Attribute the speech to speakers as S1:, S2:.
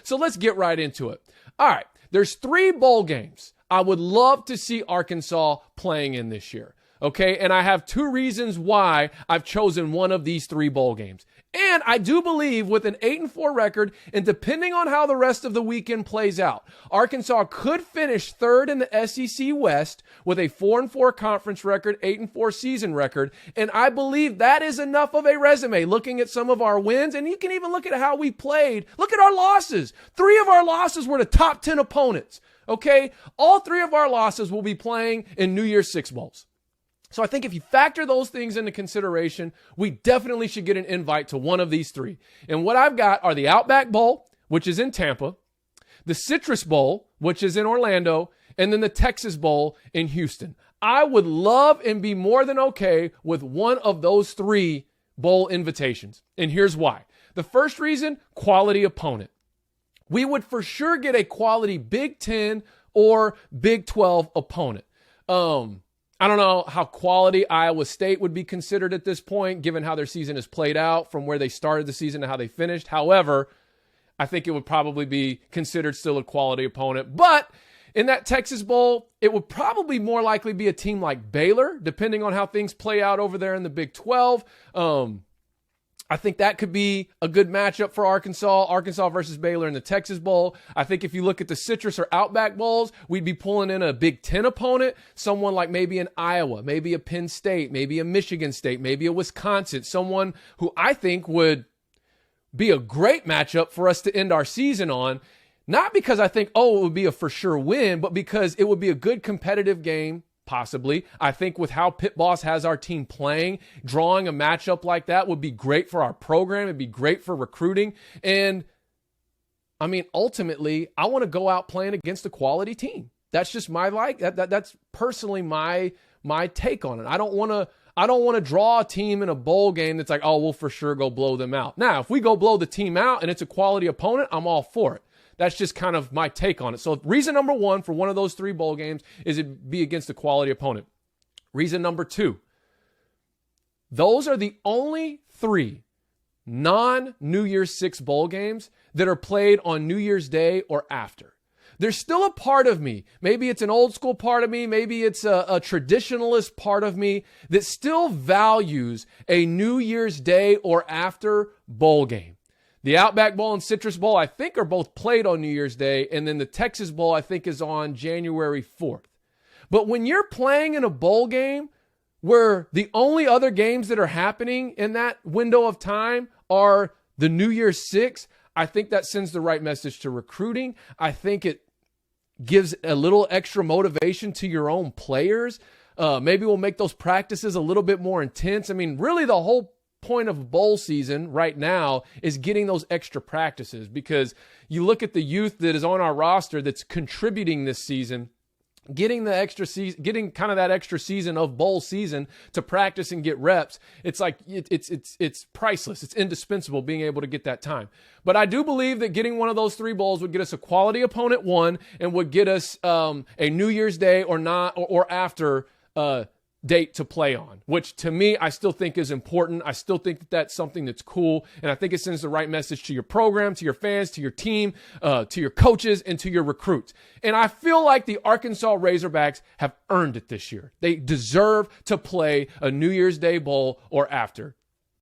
S1: So let's get right into it. All right, there's 3 bowl games I would love to see Arkansas playing in this year. Okay, and I have 2 reasons why I've chosen one of these 3 bowl games. And I do believe with an 8-4 record, and depending on how the rest of the weekend plays out, Arkansas could finish 3rd in the SEC West with a 4-4 conference record, 8-4 season record. And I believe that is enough of a resume looking at some of our wins. And you can even look at how we played. Look at our losses. 3 of our losses were to top 10 opponents. Okay, all 3 of our losses will be playing in New Year's Six Bowls. So I think if you factor those things into consideration, we definitely should get an invite to one of these 3. And what I've got are the Outback Bowl, which is in Tampa, the Citrus Bowl, which is in Orlando, and then the Texas Bowl in Houston. I would love and be more than okay with one of those 3 bowl invitations. And here's why. The first reason, quality opponent. We would for sure get a quality Big 10 or Big 12 opponent. I don't know how quality Iowa State would be considered at this point, given how their season has played out from where they started the season to how they finished. However, I think it would probably be considered still a quality opponent. But in that Texas Bowl, it would probably more likely be a team like Baylor, depending on how things play out over there in the Big 12. I think that could be a good matchup for Arkansas versus Baylor in the Texas Bowl. I think if you look at the Citrus or Outback Bowls, we'd be pulling in a Big 10 opponent, someone like maybe an Iowa, maybe a Penn State, maybe a Michigan State, maybe a Wisconsin, someone who I think would be a great matchup for us to end our season on. Not because I think, it would be a for sure win, but because it would be a good competitive game. Possibly. I think with how Pit Boss has our team playing, drawing a matchup like that would be great for our program. It'd be great for recruiting. And I mean, ultimately, I want to go out playing against a quality team. That's just my that's personally my take on it. I don't want to draw a team in a bowl game that's like, we'll for sure go blow them out. Now, if we go blow the team out and it's a quality opponent, I'm all for it. That's just kind of my take on it. So reason number 1 for one of those 3 bowl games is it be against a quality opponent. Reason number 2, those are the only 3 non-New Year's Six bowl games that are played on New Year's Day or after. There's still a part of me, maybe it's an old school part of me, maybe it's a traditionalist part of me that still values a New Year's Day or after bowl game. The Outback Bowl and Citrus Bowl, I think, are both played on New Year's Day, and then the Texas Bowl, I think, is on January 4th. But when you're playing in a bowl game where the only other games that are happening in that window of time are the New Year's Six, I think that sends the right message to recruiting. I think it gives a little extra motivation to your own players. Maybe we'll make those practices a little bit more intense. I mean, really the whole point of bowl season right now is getting those extra practices, because you look at the youth that is on our roster that's contributing this season, getting the extra season, getting kind of that extra season of bowl season to practice and get reps. It's like it's priceless. It's indispensable being able to get that time. But I do believe that getting one of those 3 bowls would get us a quality opponent, 1, and would get us a New Year's Day or after date to play on, which to me, I still think is important. I still think that that's something that's cool. And I think it sends the right message to your program, to your fans, to your team, to your coaches, and to your recruits. And I feel like the Arkansas Razorbacks have earned it this year. They deserve to play a New Year's Day bowl or after.